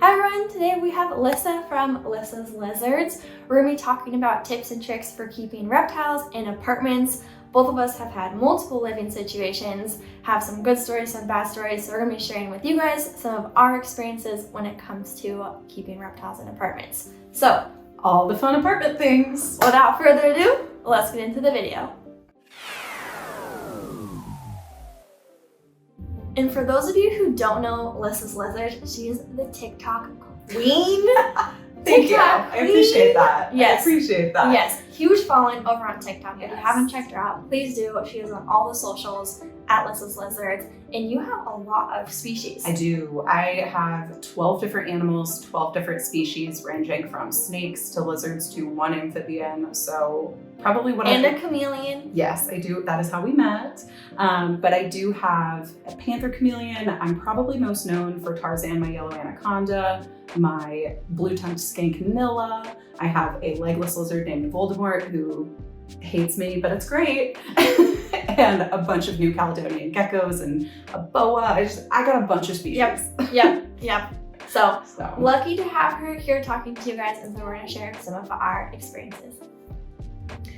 Hi everyone, today we have Alyssa from Alyssa's Lizards. We're going to be talking about tips and tricks for keeping reptiles in apartments. Both of us have had multiple living situations, have some good stories, some bad stories, so we're going to be sharing with you guys some of our experiences when it comes to keeping reptiles in apartments. So, all the fun apartment things. Without further ado, let's get into the video. And for those of you who don't know Alyssa's Lizards, she is the TikTok queen. Thank you. I appreciate that. Yes. I appreciate that. Yes. Huge following over on TikTok. Yes. If you haven't checked her out, please do. She is on all the socials at Alyssa's Lizards. And you have a lot of species. I do. I have 12 different animals, 12 different species, ranging from snakes to lizards to one amphibian. So probably what a chameleon. Yes, I do. That is how we met. But I do have a panther chameleon. I'm probably most known for Tarzan, my yellow anaconda, my blue-tongued skink Nilla. I have a legless lizard named Voldemort who hates me, but it's great. And a bunch of New Caledonian geckos and a boa. I got a bunch of species. Yep. So lucky to have her here talking to you guys, and so we're gonna share some of our experiences.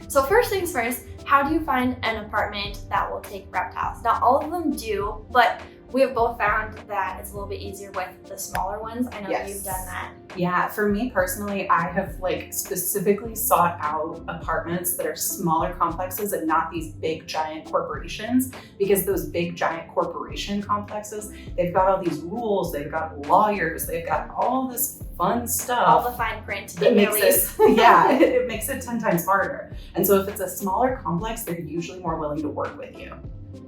So first things first, how do you find an apartment that will take reptiles? Not all of them do, but we have both found that it's a little bit easier with the smaller ones. I know you've done that. Yeah, for me personally, I have specifically sought out apartments that are smaller complexes and not these big giant corporations, because those big giant corporation complexes, they've got all these rules, they've got lawyers, they've got all this fun stuff. All the fine print in their lease. It makes it 10 times harder. And so if it's a smaller complex, they're usually more willing to work with you.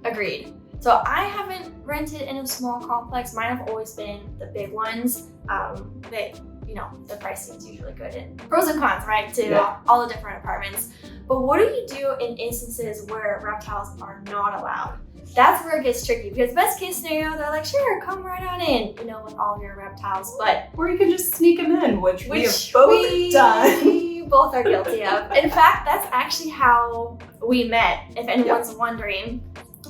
Agreed. So I haven't rented in a small complex. Mine have always been the big ones. The pricing is usually good. And pros and cons, right, to all the different apartments. But what do you do in instances where reptiles are not allowed? That's where it gets tricky, because best case scenario, they're like, sure, come right on in, with all your reptiles. But or you can just sneak them in, which we have both done. We both are guilty of. In fact, that's actually how we met, if anyone's wondering,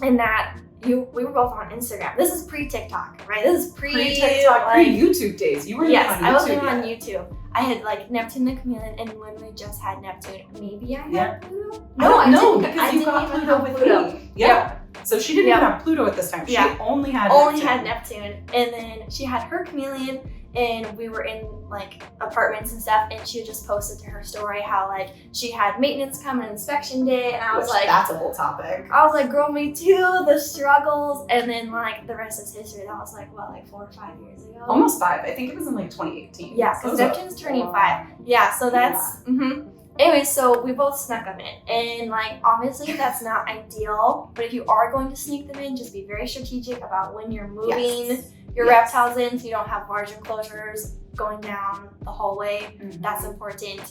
in that we were both on Instagram. This is pre-TikTok, right? This is pre-TikTok, pre-YouTube days. You were on YouTube. Yes, I wasn't on YouTube. I had Neptune the chameleon and literally just had Neptune. Maybe I had Pluto? No, I didn't. Because you got Pluto with me. Yeah. So she didn't even have Pluto at this time. She only had Neptune. And then she had her chameleon, and we were in apartments and stuff, and she had just posted to her story how she had maintenance come and inspection day, and I was that's a whole topic. I was like, girl, me too, the struggles. And then the rest is history. That was 4 or 5 years ago. Almost 5. I think it was in 2018. Yeah, because Neptune's turning 5. Yeah, so that's Anyway, so we both snuck them in, and obviously that's not ideal, but if you are going to sneak them in, just be very strategic about when you're moving your reptiles in, so you don't have large enclosures going down the hallway. That's important.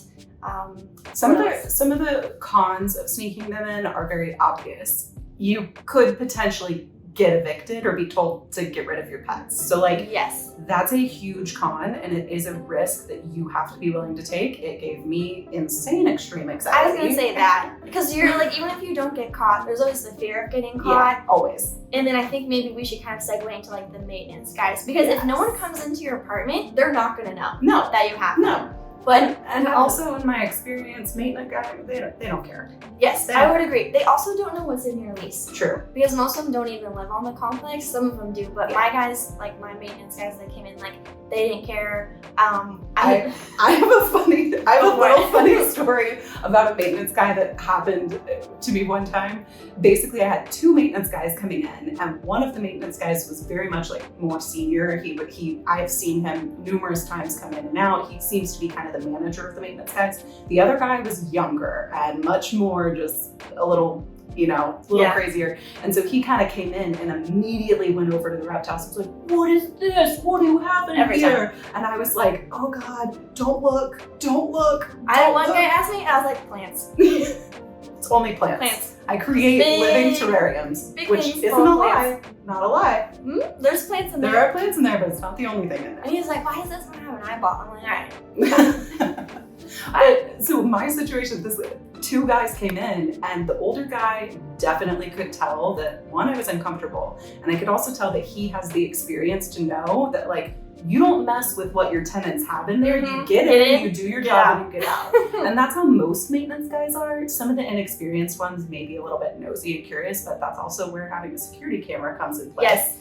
Some of the cons of sneaking them in are very obvious. You could potentially get evicted or be told to get rid of your pets. So that's a huge con, and it is a risk that you have to be willing to take. It gave me insane extreme anxiety. I was gonna say that, because you're even if you don't get caught, there's always the fear of getting caught. Yeah, always. And then I think maybe we should kind of segue into the maintenance guys, because if no one comes into your apartment, they're not gonna know that you have them. But and also in my experience, maintenance guys, they don't care. Yes, I would agree. They also don't know what's in your lease. True. Because most of them don't even live on the complex. Some of them do, but my guys, my maintenance guys that came in, they didn't care. I have a little funny story about a maintenance guy that happened to me one time. Basically, I had 2 maintenance guys coming in, and one of the maintenance guys was very much more senior. I have seen him numerous times come in and out. He seems to be kind of the manager of the maintenance guys. The other guy was younger and much more just a little crazier. And so he kind of came in and immediately went over to the reptiles and was like, what is this? What do you have in here? And I was like, oh God, don't look. I had one guy ask me, and I was like, plants. It's only plants. I create living terrariums, which isn't a lie. Not a lie. There's plants in there. There are plants in there, but it's not the only thing in there. And he's like, why does this one have an eyeball? I'm like, all right. So my situation, 2 guys came in, and the older guy definitely could tell that, one, I was uncomfortable, and I could also tell that he has the experience to know that you don't mess with what your tenants have in there. You get Get in, in. you do your job, and you get out. And that's how most maintenance guys are. Some of the inexperienced ones may be a little bit nosy and curious, but that's also where having a security camera comes in play. Yes.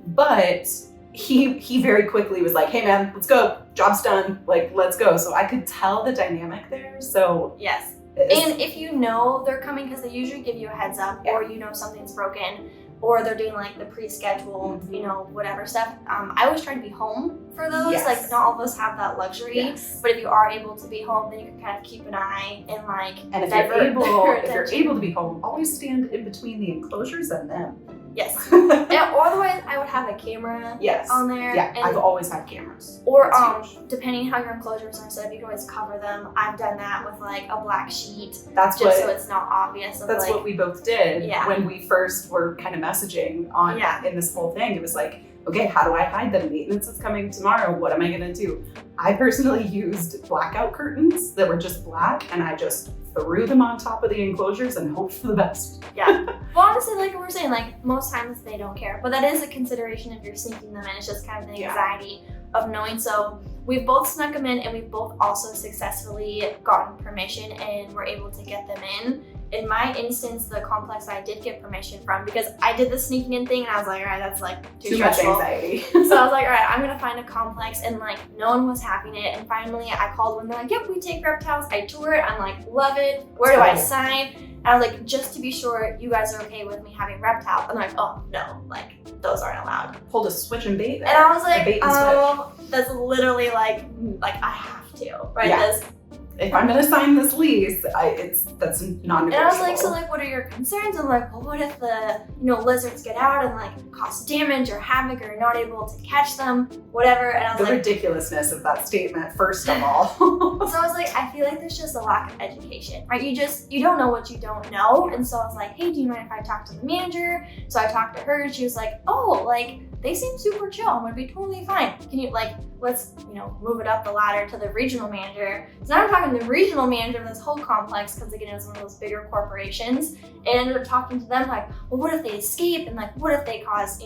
But he very quickly was like, hey man, let's go. Job's done. Like, let's go. So I could tell the dynamic there. So yes. And if you know they're coming, because they usually give you a heads up, or you know something's broken, or they're doing like the pre-scheduled, you know, whatever stuff. I always try to be home for those. Yes. Like, not all of us have that luxury. Yes. But if you are able to be home, then you can kind of keep an eye and like And if divert you're their able attention. to be home, always stand in between the enclosures and them. Yes. Yeah, or otherwise, I would have a camera Yes. on there. Yeah, and I've always had cameras. Or That's huge. depending how your enclosures are set up, you can always cover them. I've done that with like a black sheet, That's just what so it's not obvious. that's like, what we both did Yeah. when we first were kind of messaging on Yeah. in this whole thing. It was like, okay, how do I hide them? Maintenance is coming tomorrow. What am I gonna do? I personally used blackout curtains that were just black, and I just threw them on top of the enclosures and hoped for the best. Yeah. Well, honestly, like we were saying, like most times they don't care, but that is a consideration if you're sneaking them in. It's just kind of the anxiety of knowing. So we've both snuck them in, and we've both also successfully gotten permission and were able to get them in. In my instance, the complex I did get permission from, because I did the sneaking in thing, and I was like, all right, that's like too much stressful. anxiety. So I was like, all right, I'm gonna find a complex, and like no one was having it. And finally I called when they're like, yep, we take reptiles. I tour it. I'm like, love it. Where do I sign? And I was like, just to be sure you guys are okay with me having reptiles. And they're like, oh no, like those aren't allowed. Pulled a switch and bait there. And I was like, A bait and oh, that's literally like I have to, right? Yeah. If I'm gonna sign this lease, that's non-negotiable. And I was like, so like, what are your concerns? I'm like, well, what if the lizards get out and like cause damage or havoc, or you're not able to catch them, whatever. And I was the like, ridiculousness of that statement, first of all. so I was like, I feel like there's just a lack of education, right? You don't know what you don't know. And so I was like, hey, do you mind if I talk to the manager? So I talked to her, and she was like, oh, like they seem super chill and would be totally fine. Can you like, let's, move it up the ladder to the regional manager. So now I'm talking to the regional manager of this whole complex, because again, it's one of those bigger corporations. And I ended up talking to them like, well, what if they escape? And like, what if they cause,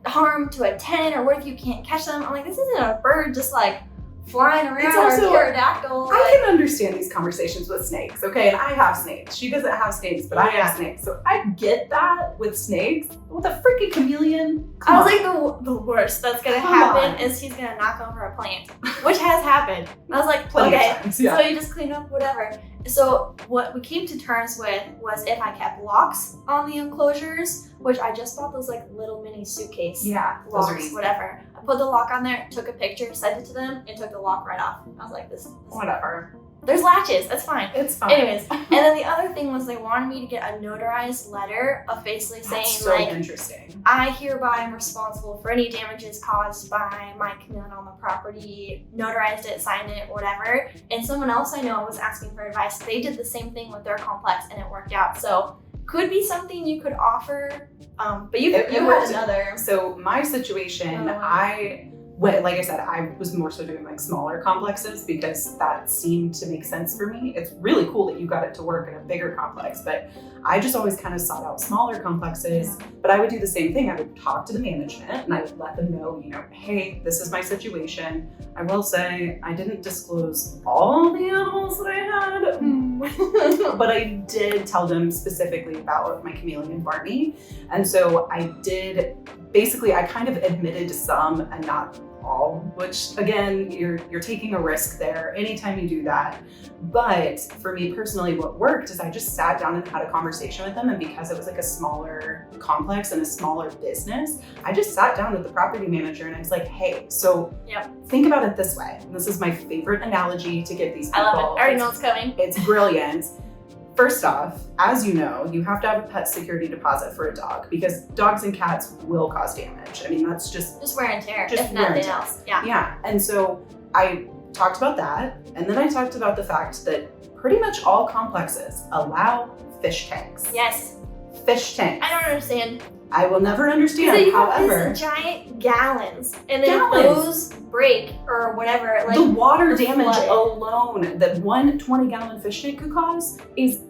harm to a tenant? Or what if you can't catch them? I'm like, this isn't a bird just like flying around, It's also, or a pterodactyl. I can understand these conversations with snakes, okay? And I have snakes. She doesn't have snakes, but I have snakes. So I get that with snakes. With a freaking chameleon, I was like, the worst that's gonna Come happen on. is he's gonna knock over a plant, which has happened. And I was like, Plenty of okay, times, yeah. so you just clean up, whatever. So what we came to terms with was if I kept locks on the enclosures, which I just bought those like little mini suitcase Yeah, those are locks, easy. whatever. I put the lock on there, took a picture, sent it to them, and took the lock right off. I was like, this Whatever. there's latches, that's fine. It's fine. Anyways, and then the other thing was they wanted me to get a notarized letter of basically saying That's so like, interesting. I hereby am responsible for any damages caused by my chameleon on the property, notarized it, signed it, whatever. And someone else I know was asking for advice. They did the same thing with their complex, and it worked out. So could be something you could offer, but you had another. So my situation, like I said, I was more so doing like smaller complexes because that seemed to make sense for me. It's really cool that you got it to work in a bigger complex, but I just always kind of sought out smaller complexes. Yeah. But I would do the same thing. I would talk to the management and I would let them know, hey, this is my situation. I will say I didn't disclose all the animals that I had, but I did tell them specifically about my chameleon Barney. And so I did, basically I kind of admitted to some and not all, which again, you're taking a risk there anytime you do that. But for me personally, what worked is I just sat down and had a conversation with them. And because it was like a smaller complex and a smaller business, I just sat down with the property manager and I was like, hey, so think about it this way. And this is my favorite analogy to give these people. I love it. I already know what's coming. It's brilliant. First off, as you know, you have to have a pet security deposit for a dog because dogs and cats will cause damage. I mean, that's just wear and tear, just if nothing else. Yeah. Yeah. And so I talked about that. And then I talked about the fact that pretty much all complexes allow fish tanks. Yes. Fish tanks. I don't understand. I will never understand. So you However, have these giant gallons, and then if those break or whatever, like the water the damage flooded. alone that one 20-gallon fish tank could cause is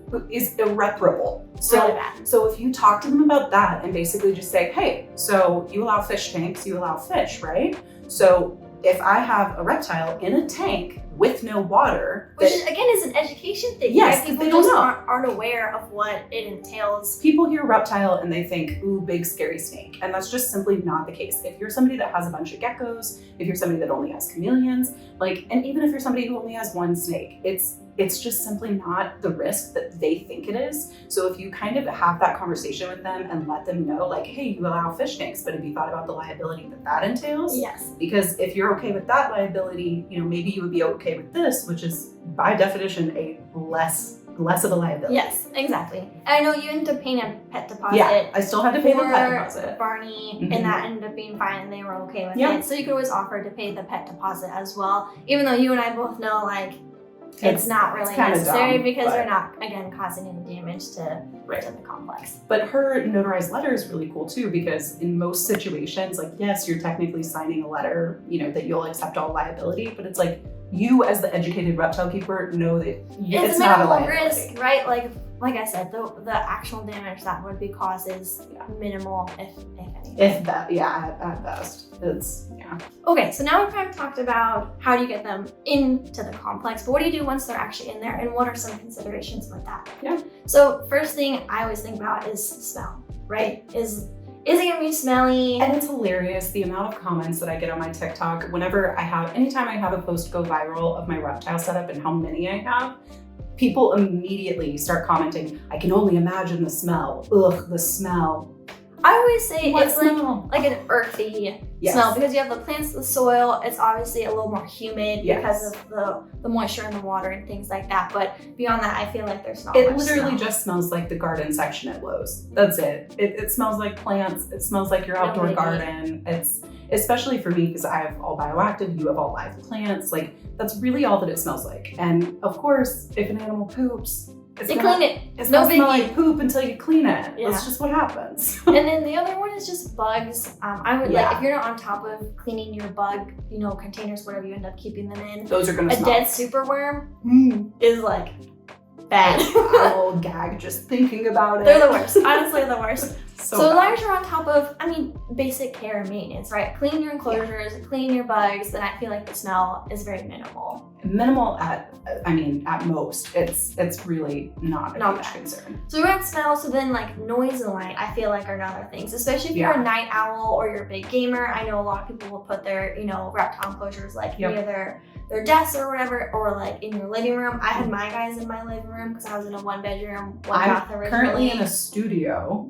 irreparable. Really bad. So if you talk to them about that and basically just say, hey, so you allow fish tanks, you allow fish, right? So if I have a reptile in a tank with no water, which again is an education thing. Yes, right? People they don't just know. aren't aware of what it entails. People hear reptile and they think, ooh, big scary snake. And that's just simply not the case. If you're somebody that has a bunch of geckos, if you're somebody that only has chameleons, and even if you're somebody who only has one snake, it's just simply not the risk that they think it is. So if you kind of have that conversation with them and let them know, like, hey, you allow fish tanks, but have you thought about the liability that entails? Yes. Because if you're okay with that liability, maybe you would be okay with this, which is by definition a less of a liability. Yes, exactly. And I know you ended up paying a pet deposit. Yeah, I still had to pay the pet for deposit. Barney, Mhm. and that ended up being fine, and they were okay with Yeah. it. So you could always offer to pay the pet deposit as well, even though you and I both know it's not really necessary dumb, because but they're not, again, causing any damage to Right. the complex. But her notarized letter is really cool too, because in most situations, yes, you're technically signing a letter, that you'll accept all liability, but it's you as the educated reptile keeper know that it's not a minimal liability. risk, right? Like I said, the actual damage that would be caused is minimal, if anything. If that, at best. Okay, so now we've kind of talked about how do you get them into the complex, but what do you do once they're actually in there, and what are some considerations with that? Yeah. So first thing I always think about is smell, right? Is it gonna be smelly? And it's hilarious, the amount of comments that I get on my TikTok anytime I have a post go viral of my reptile setup and how many I have, people immediately start commenting, I can only imagine the smell. Ugh, the smell. I always say What it's smell? like an earthy Yes. smell, because you have the plants, the soil, it's obviously a little more humid Yes. because of the moisture in the water and things like that. But beyond that, I feel like there's not It much literally smell. just smells like the garden section at Lowe's. That's it. It smells like plants. It smells like your outdoor Maybe. garden. It's especially for me because I have all bioactive, you have all live plants. That's really all that it smells like. And of course, if an animal poops, They clean it. It's No not smell biggie. like poop until you clean it. Yeah. That's just what happens. And then the other one is just bugs. I would if you're not on top of cleaning your bug, containers, whatever you end up keeping them in. Those are gonna A smell. dead superworm is bad. I will gag just thinking about it. They're the worst. Honestly, the worst. So as bad. long as you're on top of, basic care and maintenance, right? Clean your enclosures, clean your bugs, then I feel like the smell is very minimal. Minimal at most. It's really not a huge bad. concern. So we're at smell, so then noise and light, I feel like are another things, especially if you're a night owl or you're a big gamer. I know a lot of people will put their, reptile enclosures near their desks or whatever, or in your living room. I had my guys in my living room because I was in a 1-bedroom, 1-bath originally. I'm currently in a studio,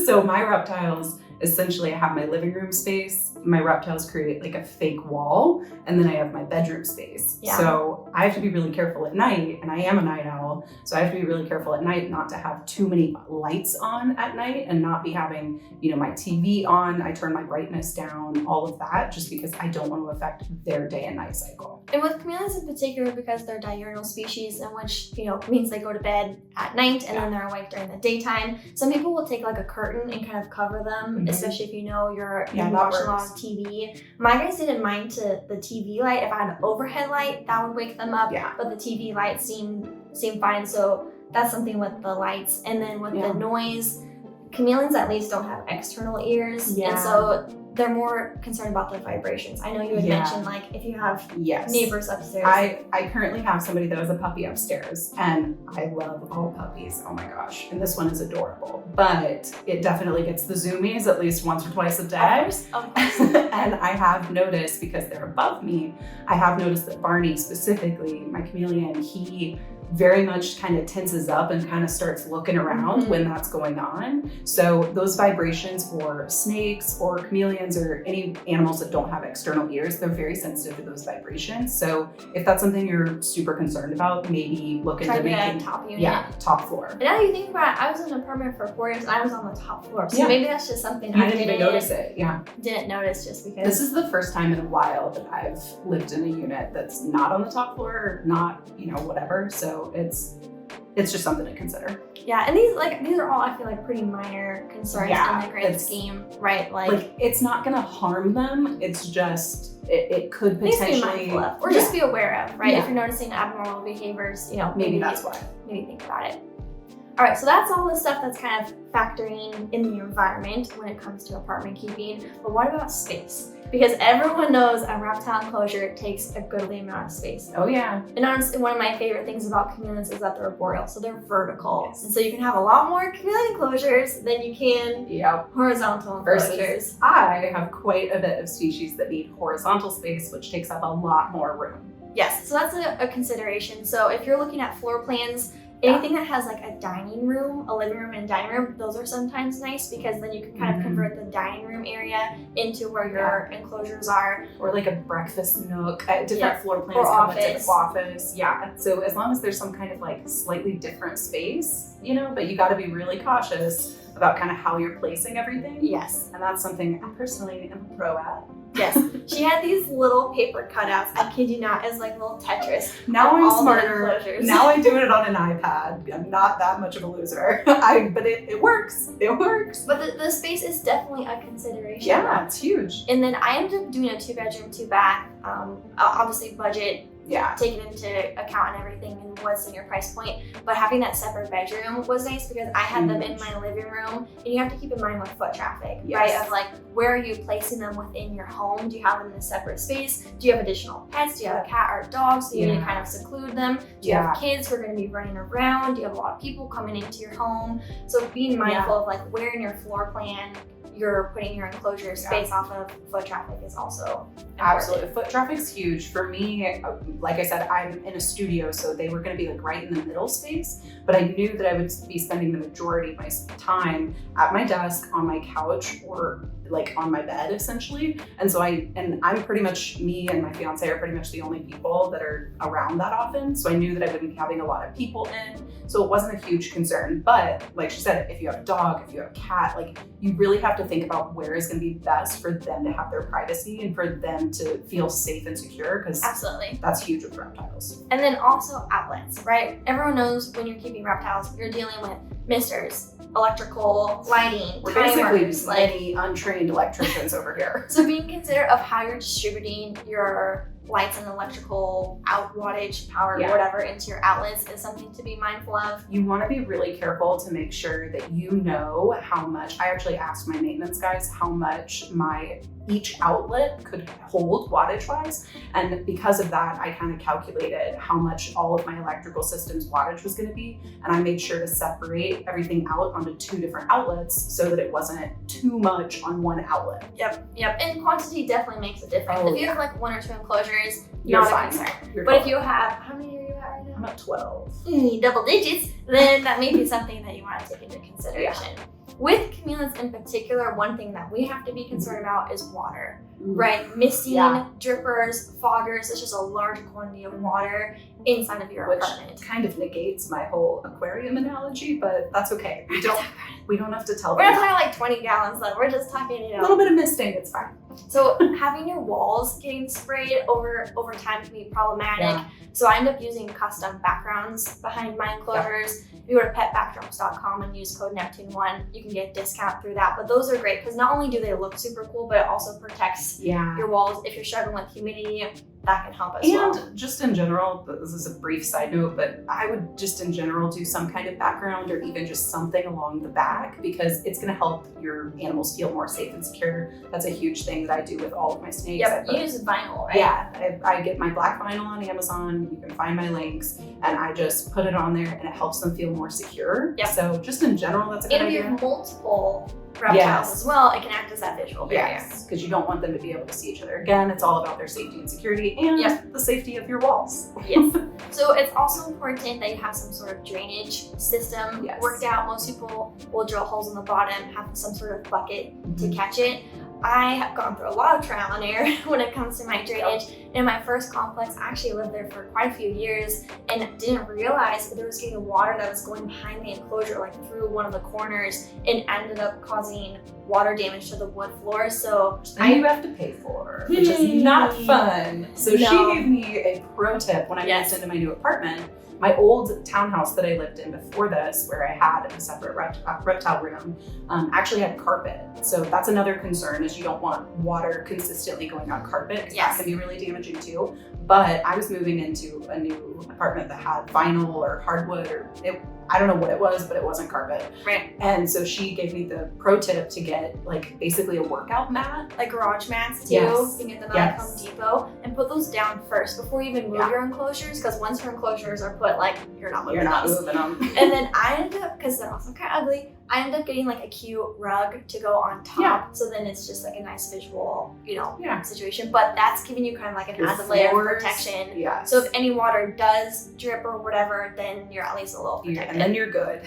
so my reptiles, essentially I have my living room space, my reptiles create a fake wall, and then I have my bedroom space. Yeah. So I have to be really careful at night, and I am a night owl, so I have to be really careful at night not to have too many lights on at night and not be having, my TV on. I turn my brightness down, all of that, just because I don't want to affect their day and night cycle. And with chameleons in particular, because they're diurnal species, in which, means they go to bed at night and then they're awake during the daytime. Some people will take a curtain and kind of cover them, especially if you're watching a lot of TV. My guys didn't mind to the TV light. If I had an overhead light, that would wake them up. Yeah. But the TV light seemed fine. So that's something with the lights. And then with the noise, chameleons at least don't have external ears. Yeah. And so they're more concerned about the vibrations. I know you had mentioned if you have neighbors upstairs. I currently have somebody that has a puppy upstairs, and I love all puppies. Oh my gosh. And this one is adorable, but it definitely gets the zoomies at least once or twice a day. Of course. And I have noticed, because they're above me, I have noticed that Barney specifically, my chameleon, he very much kind of tenses up and kind of starts looking around when that's going on. So those vibrations for snakes or chameleons or any animals that don't have external ears, they're very sensitive to those vibrations. So if that's something you're super concerned about, maybe look into making top unit. Yeah, top floor. And now that you think about it, I was in an apartment for 4 years and I was on the top floor. So maybe that's just something you I didn't even notice it. Yeah. Didn't notice just because. This is the first time in a while that I've lived in a unit that's not on the top floor or not, whatever. So it's just something to consider. Yeah, and these are all, I feel pretty minor concerns in the grand scheme, right? It's not gonna harm them. It's just it could potentially be mindful of, or just be aware of, right? Yeah. If you're noticing abnormal behaviors, maybe that's why. Maybe think about it. All right, so that's all the stuff that's kind of factoring in the environment when it comes to apartment keeping. But what about space? Because everyone knows a reptile enclosure takes a goodly amount of space. Oh yeah. And honestly, one of my favorite things about chameleons is that they're arboreal, so they're vertical. Yes. And so you can have a lot more chameleon enclosures than you can horizontal enclosures. Versus I have quite a bit of species that need horizontal space, which takes up a lot more room. Yes, so that's a consideration. So if you're looking at floor plans, anything that has like a dining room, a living room, and a dining room, those are sometimes nice because then you can kind of convert the dining room area into where your enclosures are. Or like a breakfast nook. Different floor plans or come office. with office. Yeah. So as long as there's some kind of like slightly different space, you know, but you got to be really cautious about kind of how you're placing everything. Yes. And that's something I personally am a pro at. Yes. She had these little paper cutouts, I kid you not, as like little Tetris. Now I'm smarter. Now I do it on an iPad. I'm not that much of a loser. But it works. It works. But the space is definitely a consideration. Yeah, it's huge. And then I ended up doing a 2-bedroom, 2-bath. Obviously budget. Yeah. Taken into account and everything and what's in your price point. But having that separate bedroom was nice because I had them in my living room, and you have to keep in mind with foot traffic, right? Of like, where are you placing them within your home? Do you have them in a separate space? Do you have additional pets? Do you have a cat or a dog? So you need to kind of seclude them. Do you have kids who are going to be running around? Do you have a lot of people coming into your home? So being mindful of like where in your floor plan you're putting your enclosure space off of foot traffic is also important. Absolutely. Foot traffic's huge. For me, like I said, I'm in a studio, so they were going to be like right in the middle space, but I knew that I would be spending the majority of my time at my desk, on my couch, or like on my bed essentially. And so I'm pretty much, me and my fiance are pretty much the only people that are around that often. So I knew that I wouldn't be having a lot of people in. So it wasn't a huge concern. But like she said, if you have a dog, if you have a cat, like you really have to think about where is going to be best for them to have their privacy and for them to feel safe and secure, because absolutely that's huge with reptiles. And then also outlets, right? Everyone knows when you're keeping reptiles, you're dealing with misters, electrical, lighting, We're timers, basically many untrained electricians over here. So being considerate of how you're distributing your lights and electrical out wattage, power, whatever, into your outlets is something to be mindful of. You want to be really careful to make sure that you know how much. I actually asked my maintenance guys how much each outlet could hold wattage wise, and because of that I kind of calculated how much all of my electrical system's wattage was going to be, and I made sure to separate everything out onto 2 different outlets so that it wasn't too much on one outlet. Yep. And quantity definitely makes a difference. If you have like 1 or 2 enclosures, you're not fine. a concern. You're but fine. if you have, how many are you at right now? I'm at 12. Double digits, then that may be something that you want to take into consideration. With chameleons in particular, one thing that we have to be concerned about is water, right? Misting, drippers, foggers, it's just a large quantity of water inside of your apartment. Kind of negates my whole aquarium analogy, but that's okay. We don't have to tell them. We're not that. talking like 20 gallons though. We're just talking, a little bit of misting, it's fine. So having your walls getting sprayed over time can be problematic. So I end up using custom backgrounds behind my enclosures. If you go to petbackdrops.com and use code Neptune1, you can get a discount through that. But those are great because not only do they look super cool, but it also protects your walls. If you're struggling with humidity, that can help as well. And just in general, this is a brief side note, but I would just in general do some kind of background or even just something along the back, because it's going to help your animals feel more safe and secure. That's a huge thing that I do with all of my snakes. Yep, you use vinyl, right? Yeah, I get my black vinyl on Amazon. You can find my links, and I just put it on there, and it helps them feel more secure. Yep. So just in general, that's a good idea. And if you have multiple reptiles as well, it can act as that visual barrier. Yes, because you don't want them to be able to see each other. Again, it's all about their safety and security and the safety of your walls. Yes. So it's also important that you have some sort of drainage system worked out. Most people will drill holes in the bottom, have some sort of bucket to catch it. I have gone through a lot of trial and error when it comes to my drainage. In my first complex, I actually lived there for quite a few years and didn't realize that there was getting water that was going behind the enclosure, like through one of the corners, and ended up causing water damage to the wood floor. So you have to pay for, which is not fun. So she gave me a pro tip when I moved into my new apartment. My old townhouse that I lived in before this, where I had a separate reptile room, actually had carpet. So that's another concern, is you don't want water consistently going on carpet, because that can be really damaging too. But I was moving into a new apartment that had vinyl or hardwood, or I don't know what it was, but it wasn't carpet. Right. And so she gave me the pro tip to get like basically a workout mat. Like garage mats too. Yes. You can get them at Home Depot and put those down first before you even move your enclosures. Because once your enclosures are put, like you're not moving them. And then I ended up, because they're also kind of ugly, I ended up getting like a cute rug to go on top. Yeah. So then it's just like a nice visual, situation. But that's giving you kind of like an added layer of protection. Yes. So if any water does drip or whatever, then you're at least a little protected. And then you're good.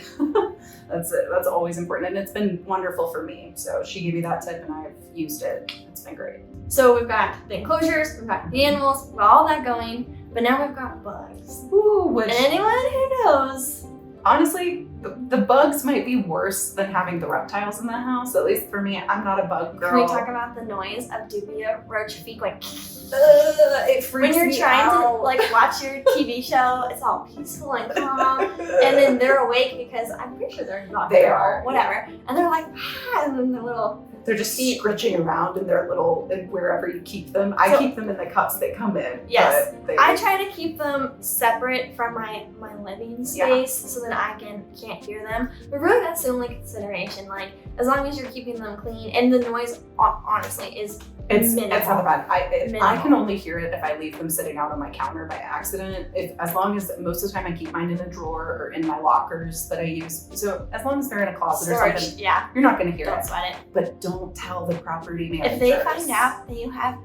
That's it. That's always important. And it's been wonderful for me. So she gave me that tip and I've used it. It's been great. So we've got the enclosures, we've got the animals, we've got all that going, but now we've got bugs. Ooh, and anyone who knows. Honestly, the bugs might be worse than having the reptiles in the house. At least for me, I'm not a bug girl. Can we talk about the noise of dubia roach feet going? It freaks when you're me trying out. to like watch your TV show, it's all peaceful and calm, and then they're awake because I'm pretty sure they're not. They are whatever, and they're like, and then they're just scritching around in their little, wherever you keep them. I keep them in the cups they come in. Yes, I try to keep them separate from my living space so that I can't hear them. But really, that's the only consideration. Like, as long as you're keeping them clean, and the noise, honestly, is minimal. It's not bad. I can only hear it if I leave them sitting out on my counter by accident. As long as most of the time I keep mine in a drawer or in my lockers that I use. So as long as they're in a closet or something, you're not going to hear it. Don't sweat it. But don't tell the property managers. If they find out that you have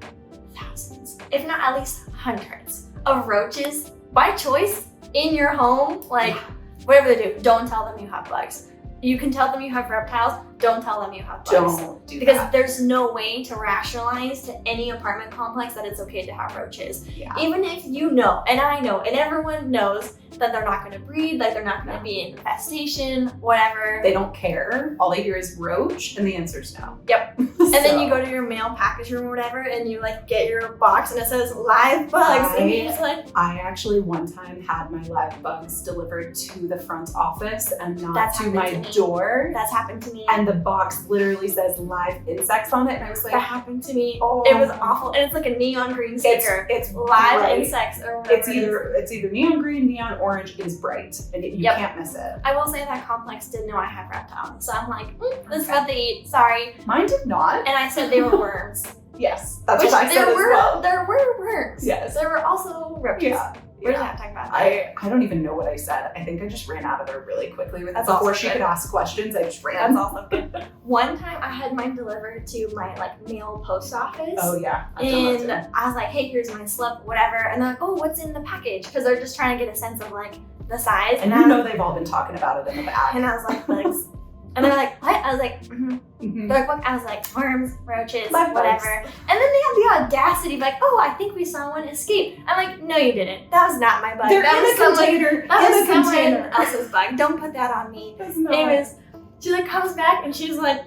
thousands, if not at least hundreds of roaches by choice in your home, like whatever they do, don't tell them you have bugs. You can tell them you have reptiles, don't tell them you have bugs. Don't do because that. There's no way to rationalize to any apartment complex that it's okay to have roaches. Yeah. Even if you know, and I know, and everyone knows that they're not going to breed, like they're not going to be in infestation, whatever. They don't care. All they hear is roach, and the answer's no. Yep. And then you go to your mail package room or whatever, and you like get your box and it says live bugs, and you're just like. I actually one time had my live bugs delivered to the front office and not to my door. That's happened to me. And the box literally says live insects on it, and I was like, that happened to me. Oh, it was awful, and it's like a neon green sticker. It's live bright. Insects or whatever. It's either neon green, neon orange is bright, and you can't miss it. I will say that complex did know I have reptiles, so I'm like, this is what they eat. Sorry. Mine did not. And I said they were worms. Yes, that's what I said as well. There were worms. Yes. There were also reptiles. Yeah. We're not talking about that. I don't even know what I said. I think I just ran out of there really quickly with before she could ask questions. I just ran. That's also good. One time I had mine delivered to my like mail post office. Oh yeah. And I was like, hey, here's my slip, whatever. And they're like, oh, what's in the package? Because they're just trying to get a sense of like the size. And you know they've all been talking about it in the back. And I was like, bugs. And they're like, what? I was like, They're like, what? I was like, worms, roaches, whatever. And then they have the audacity to be like, oh, I think we saw one escape. I'm like, no, you didn't. That was not my bug. They're that in was a container. That in was a container. someone else's bug. Don't put that on me. Anyways, she like comes back and she's like,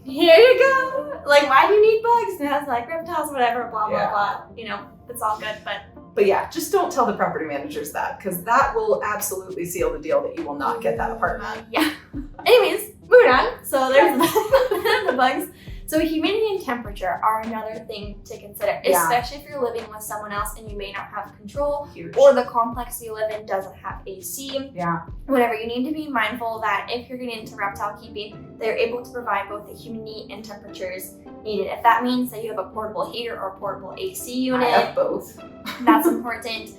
here you go. Like, why do you need bugs? And I was like, reptiles, whatever, blah, blah, blah. You know, it's all good, But yeah, just don't tell the property managers that, because that will absolutely seal the deal that you will not get that apartment. Yeah. Anyways, moving on. So there's the bugs. So humidity and temperature are another thing to consider, especially if you're living with someone else and you may not have control, or the complex you live in doesn't have AC. Yeah. Whatever, you need to be mindful that if you're getting into reptile keeping, they're able to provide both the humidity and temperatures needed. If that means that you have a portable heater or a portable AC unit, I have both. That's important.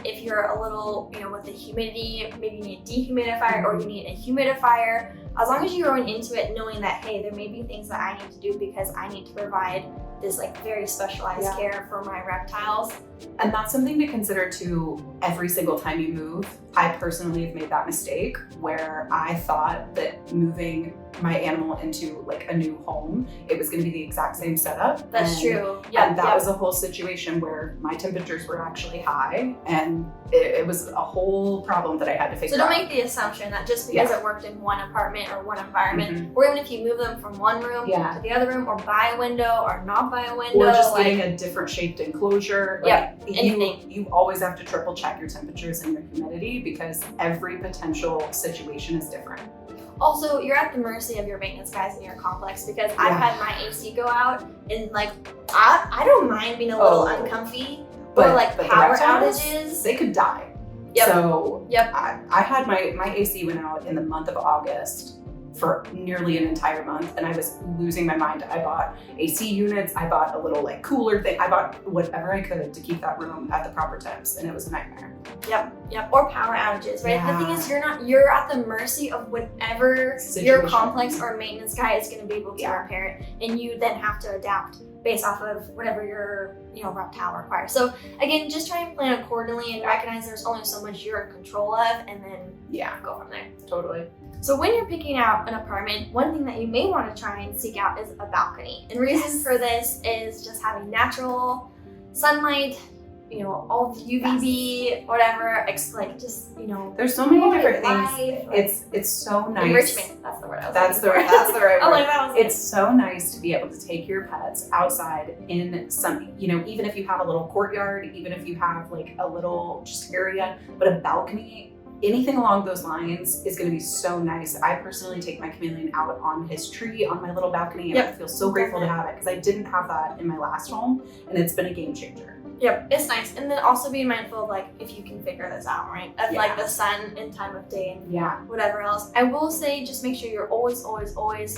If you're a little, with the humidity, maybe you need a dehumidifier or you need a humidifier. As long as you're going into it knowing that, hey, there may be things that I need to do because I need to provide this like very specialized care for my reptiles. And that's something to consider too every single time you move. I personally have made that mistake where I thought that moving my animal into like a new home, it was going to be the exact same setup. That's true. And that was a whole situation where my temperatures were actually high, and it was a whole problem that I had to figure out. So don't make the assumption that just because it worked in one apartment or one environment, or even if you move them from one room to the other room, or by a window or not by a window, or just getting a different shaped enclosure. Anything. You always have to triple check your temperatures and your humidity because every potential situation is different. Also, you're at the mercy of your maintenance guys in your complex, because I've had my AC go out and like, I don't mind being a little uncomfy, but or like power outages. They could die. Yep. So Yep. I had my AC went out in the month of August for nearly an entire month, and I was losing my mind. I bought AC units, I bought a little like cooler thing, I bought whatever I could to keep that room at the proper temps, and it was a nightmare. Yep. Or power outages, right? Yeah. The thing is, you're at the mercy of whatever your complex or maintenance guy is going to be able to repair it, and you then have to adapt based off of whatever your reptile requires. So again, just try and plan accordingly and recognize there's only so much you're in control of, and then go from there. Totally. So when you're picking out an apartment, one thing that you may want to try and seek out is a balcony. And the reason for this is just having natural sunlight, all the UVB, whatever, there's so many different things. It's so nice. Enrichment, that's the word I was That's the right word. It's so nice to be able to take your pets outside in some, even if you have a little courtyard, even if you have like a little just area, but a balcony, anything along those lines is going to be so nice. I personally take my Chameleon out on his tree on my little balcony, and I feel so grateful to have it because I didn't have that in my last home, and it's been a game changer. Yep, it's nice. And then also be mindful of like, if you can figure this out, right? Of like the sun and time of day and whatever else. I will say, just make sure you're always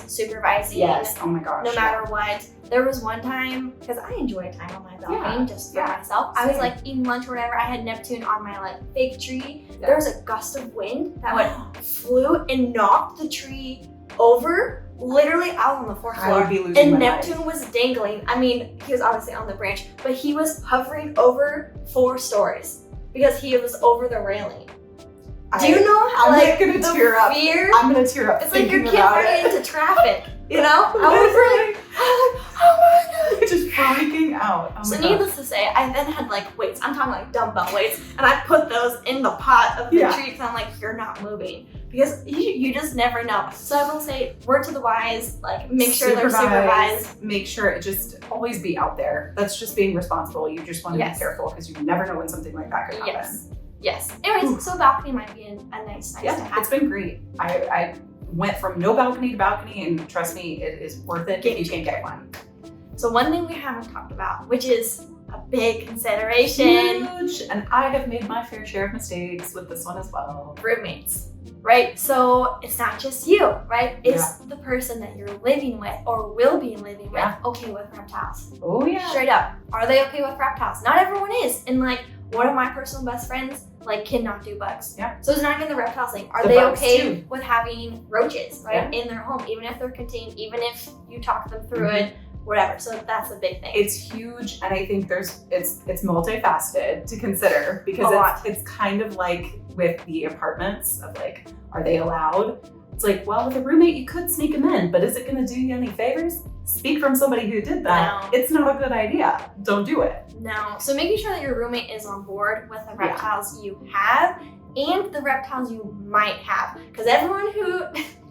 supervising. Yes, oh my gosh. No matter what. There was one time, because I enjoy time on my balcony just for myself. I was like eating lunch or whatever. I had Neptune on my like fake tree. There was a gust of wind that flew and knocked the tree over. Literally out on the fourth floor, and Neptune was dangling. I mean, he was obviously on the branch, but he was hovering over 4 stories because he was over the railing. Do you know how I'm gonna tear up. It's like your kid running into traffic. I was like, oh my god, just freaking out. Oh so needless to say, I then had like weights. I'm talking like dumbbell weights, and I put those in the pot of the tree because I'm like, you're not moving. Because you just never know. So I will say, word to the wise, like make sure they're supervised. Make sure it just always be out there. That's just being responsible. You just want to be careful because you never know when something like that could happen. Yes. Anyways, so balcony might be a nice to have. It's been great. I went from no balcony to balcony, and trust me, it is worth it if you can get one. So one thing we haven't talked about, which is a big consideration. Huge. And I have made my fair share of mistakes with this one as well. Roommates. Right? So it's not just you, right? It's the person that you're living with or will be living with okay with reptiles. Oh yeah. Straight up. Are they okay with reptiles? Not everyone is. And like one of my personal best friends like cannot do bugs. Yeah. So it's not even the reptile thing. Are they okay with having roaches, right? In their home, even if they're contained, even if you talk them through it, whatever. So that's a big thing. It's huge, and I think it's multifaceted to consider because it's kind of like with the apartments of like, are they allowed? It's like, well, with a roommate, you could sneak them in, but is it going to do you any favors? Speak from somebody who did that. No. It's not a good idea. Don't do it. No. So making sure that your roommate is on board with the reptiles you have and the reptiles you might have, because everyone who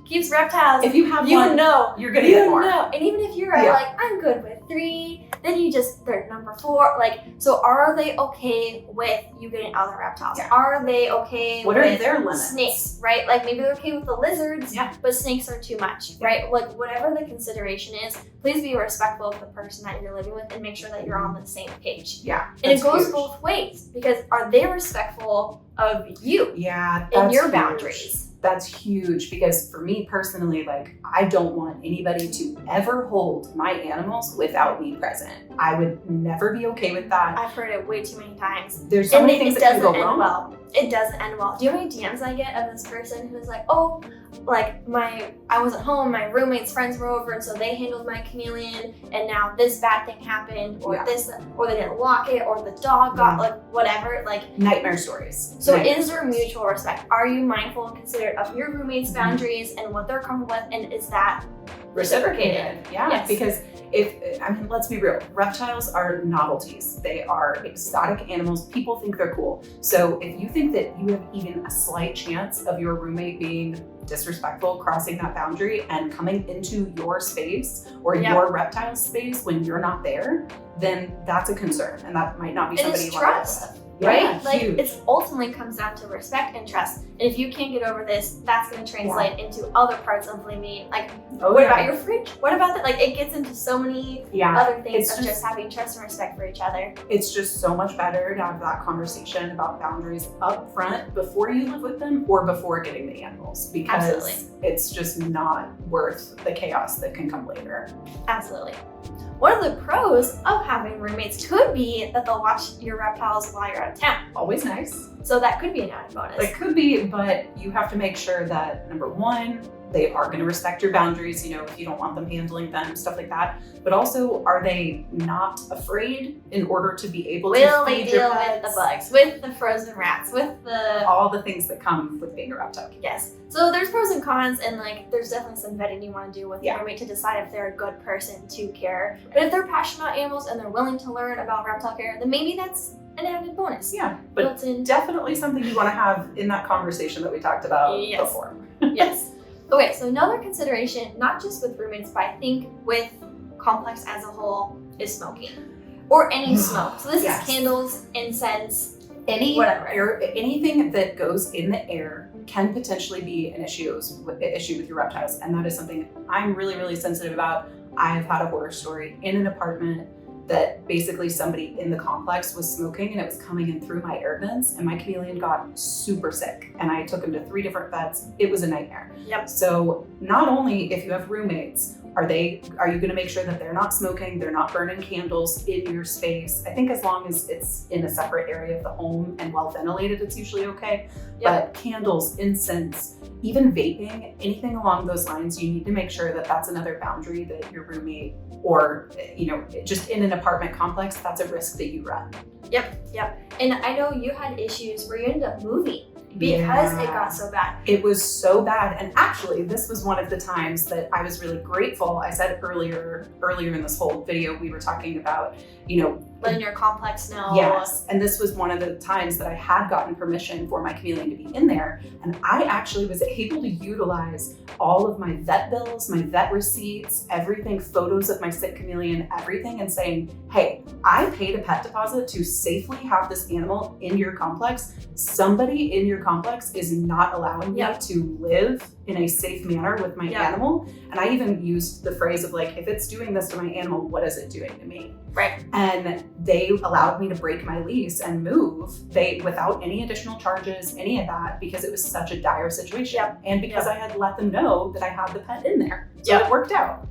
keeps reptiles, if you have one, you're gonna get more. And even if you're like, I'm good with 3, then they're number 4. Like, so are they okay with you getting other reptiles? Yeah. Are they okay with are their limits? Snakes, right? Like maybe they're okay with the lizards, but snakes are too much, right? Like whatever the consideration is, please be respectful of the person that you're living with and make sure that you're on the same page. Yeah. And it goes both ways, because are they respectful of you? Yeah. And your boundaries? That's huge, because for me personally, like, I don't want anybody to ever hold my animals without me present. I would never be okay with that. I've heard it way too many times. There's so many things that can go wrong. Well. It doesn't end well. Do you know how many DMs I get of this person who's like, oh, like I wasn't home, my roommate's friends were over, and so they handled my Chameleon, and now this bad thing happened, or this, or they didn't lock it, or the dog got like whatever, like nightmare stories. So is there mutual respect? Are you mindful and considerate of your roommate's boundaries and what they're comfortable with, and is that reciprocated? Yeah, because let's be real, reptiles are novelties. They are exotic animals. People think they're cool. So if you think that you have even a slight chance of your roommate being disrespectful, crossing that boundary and coming into your space or your reptile space when you're not there, then that's a concern, and that might not be somebody you want to live with. right? Like huge. it ultimately comes down to respect and trust. And if you can't get over this, that's going to translate into other parts of living being. Like, what about your fridge? What about that? Like, it gets into so many other things of just having trust and respect for each other. It's just so much better to have that conversation about boundaries up front before you live with them or before getting the animals, because it's just not worth the chaos that can come later. Absolutely. One of the pros of having roommates could be that they'll watch your reptiles while you're out of town. Always nice. So that could be an added bonus. It could be, but you have to make sure that, number one, they are going to respect your boundaries, you know, if you don't want them handling them, stuff like that. But also, are they not afraid in order to be able to feed your pets? With the bugs, with the frozen rats, with all the things that come with being a reptile? Yes. So there's pros and cons, and like there's definitely some vetting you want to do with your roommate to decide if they're a good person to care. But if they're passionate about animals and they're willing to learn about reptile care, then maybe that's an added bonus. Yeah, but definitely something you want to have in that conversation that we talked about before. Yes. Okay, so another consideration, not just with roommates, but I think with complex as a whole, is smoking. Or any smoke. So this is candles, incense, whatever. Anything that goes in the air can potentially be an issue with your reptiles. And that is something I'm really, really sensitive about. I have had a horror story in an apartment that basically somebody in the complex was smoking and it was coming in through my air vents, and my chameleon got super sick and I took him to 3 different vets. It was a nightmare. Yep. So not only if you have roommates, are you going to make sure that they're not smoking, they're not burning candles in your space? I think as long as it's in a separate area of the home and well ventilated, it's usually okay. But candles, incense, even vaping, anything along those lines, you need to make sure that that's another boundary that your roommate, or you know, just in an apartment complex, that's a risk that you run. Yep. And I know you had issues where you ended up moving because it got so bad. It was so bad. And actually, this was one of the times that I was really grateful. I said earlier in this whole video, we were talking about, you know, letting your complex know. Yes. And this was one of the times that I had gotten permission for my chameleon to be in there. And I actually was able to utilize all of my vet bills, my vet receipts, everything, photos of my sick chameleon, everything, and saying, hey, I paid a pet deposit to safely have this animal in your complex. Somebody in your complex is not allowing me to live in a safe manner with my animal. And I even used the phrase of like, if it's doing this to my animal, what is it doing to me? Right. And they allowed me to break my lease and move without any additional charges, any of that, because it was such a dire situation. And because I had let them know that I had the pet in there. So it worked out.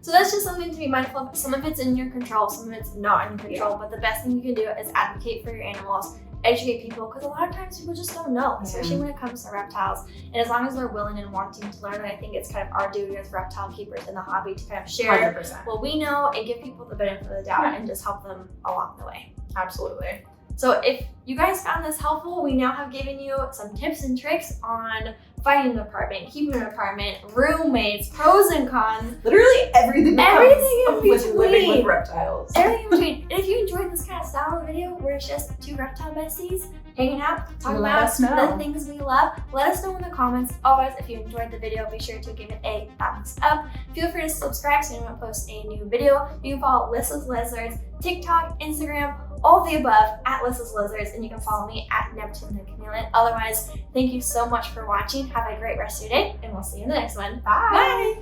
So that's just something to be mindful of. Some of it's in your control, some of it's not in your control, but the best thing you can do is advocate for your animals, educate people, because a lot of times people just don't know, especially when it comes to reptiles. And as long as they're willing and wanting to learn, I think it's kind of our duty as reptile keepers in the hobby to kind of share 100%. what we know and give people the benefit of the doubt and just help them along the way. Absolutely. So if you guys found this helpful, we now have given you some tips and tricks on finding an apartment, keeping an apartment, roommates, pros and cons. Literally everything that comes with living with reptiles. Everything in between. And if you enjoyed this kind of style of video where it's just 2 reptile besties hanging out, talking about the things we love, let us know in the comments. Always, if you enjoyed the video, be sure to give it a thumbs up. Feel free to subscribe so you don't post a new video. You can follow Listless Lizards, TikTok, Instagram, all of the above at Listless Lizards, and you can follow me at Neptune the Chameleon. Otherwise, thank you so much for watching. Have a great rest of your day, and we'll see you in the next one. Bye.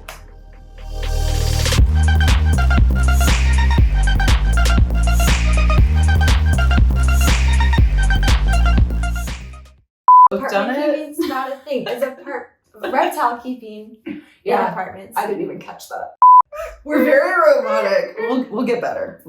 Apartment keeping's not a thing. It's a part of reptile keeping in apartments. I didn't even catch that. We're very robotic. We'll get better.